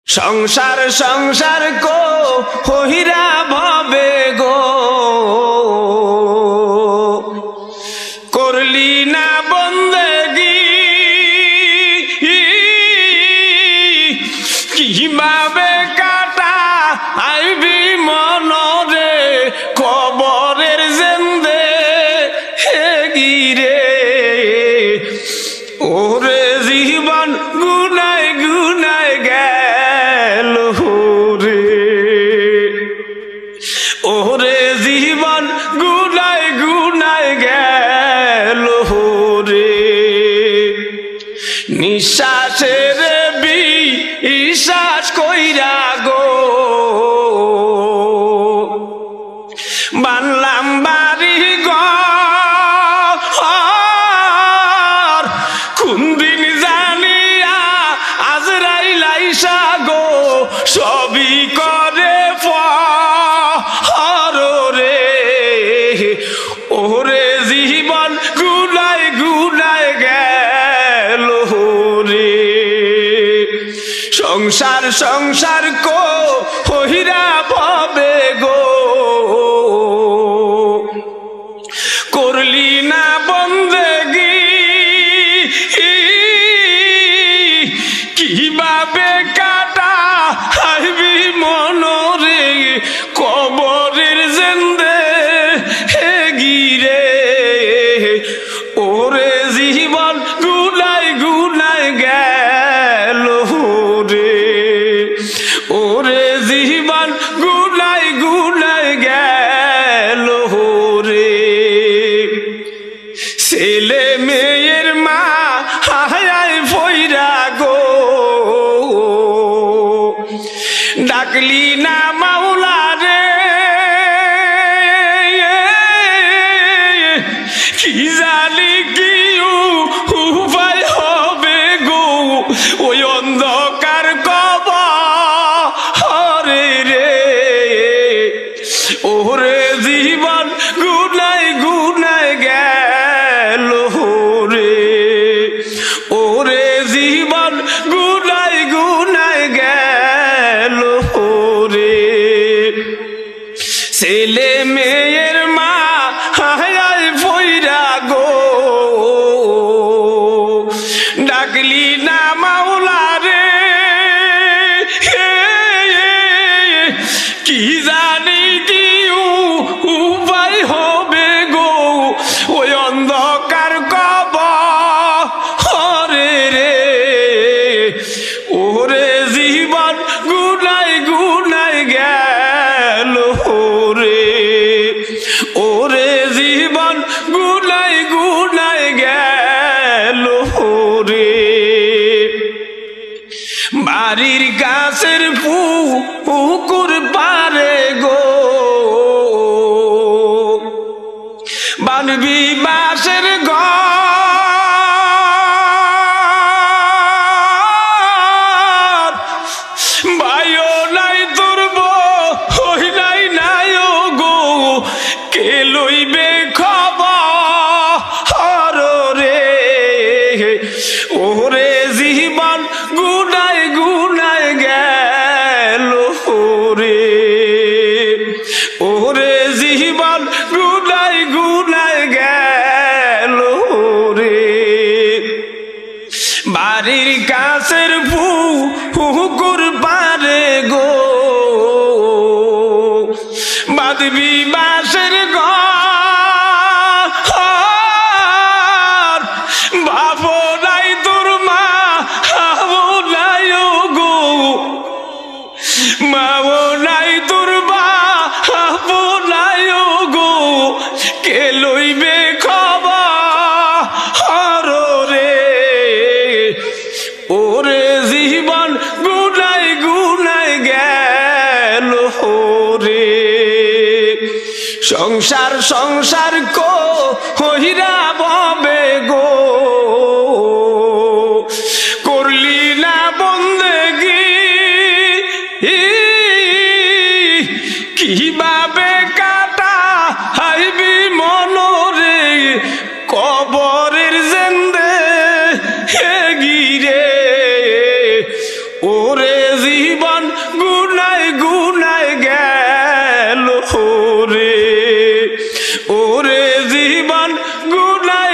সংসার সংসার কো হইরা ভবে গো করলি না বন্দেগি কিভাবে কাটা আইবি মনরে কবরের জেন্দে হে গিরে ওরে জীবন গুনায় গুনায় গেল রে ওরে জীবন গুনায় গুনায় গেল রে নিঃশ্বাসের বিশ্বাস কইরা গো বানলাম বাড়ি ঘর কোন দিন জানিয়া আজরাইল আইসা গো সবই করে ফর রে ওরে জীবন গুনায় গুনায় গেল রে সংসার সংসার কো হইরা ভবে গো করলি না বন্দেগি কিভাবে কাটা আইবি মনরে কবরের জেন্দে হে গিরে ওরে জীবন গুনায় গুনায় গেল রে ওরে জীবন গুনায় গুনায় গেল রে ছেলে মেয়ের মা হায় ফইরা গো ডাকলি না মাওলা রে কি জানি কি উপায় হবে গো ওই অন্ধকার কবরে রে ওরে জীবন গুনায় গুনায় গেল রে ওরে জীবন গুনায় গুনায় গেল রে ছেলে মেয়ের মা হায় ফইরা গো ডাকলি না মাওলা রে কি জানি কি উপায় হবে গো ওই অন্ধকার কবরে রে ওরে জীবন গুনায় গুনায় গেল রে ওরে জীবন গুনায় গুনায় গেল রে বাড়ির গাছের পুকুর পারে গো বানবি বাঁশের ঘর ভাইও নাই তুরব হই নাই নাই গো কে লইবে খবর রে ওরে জীবন গুনায় গুনায় গেল রে ওরে জীবন গুনায় গুনায় গেল রে বাড়ির কাছের পুকুর পারে গো বাঁধবি বাঁশের ঘর ভাবো নাই তোর মা ভাবো নাই গো মাও নাই তোর ভাবো নাই গো কে লইবে খবর রে ওরে জীবন গুনায় গুনায় গেল রে সংসার সংসার কো হইরা ভবে গো করলি না বন্দেগি কিভাবে কাটা আইবি মনরে কবরের জেন্দে হে গিরে ওরে জীবন ওরে জীবন গুনাই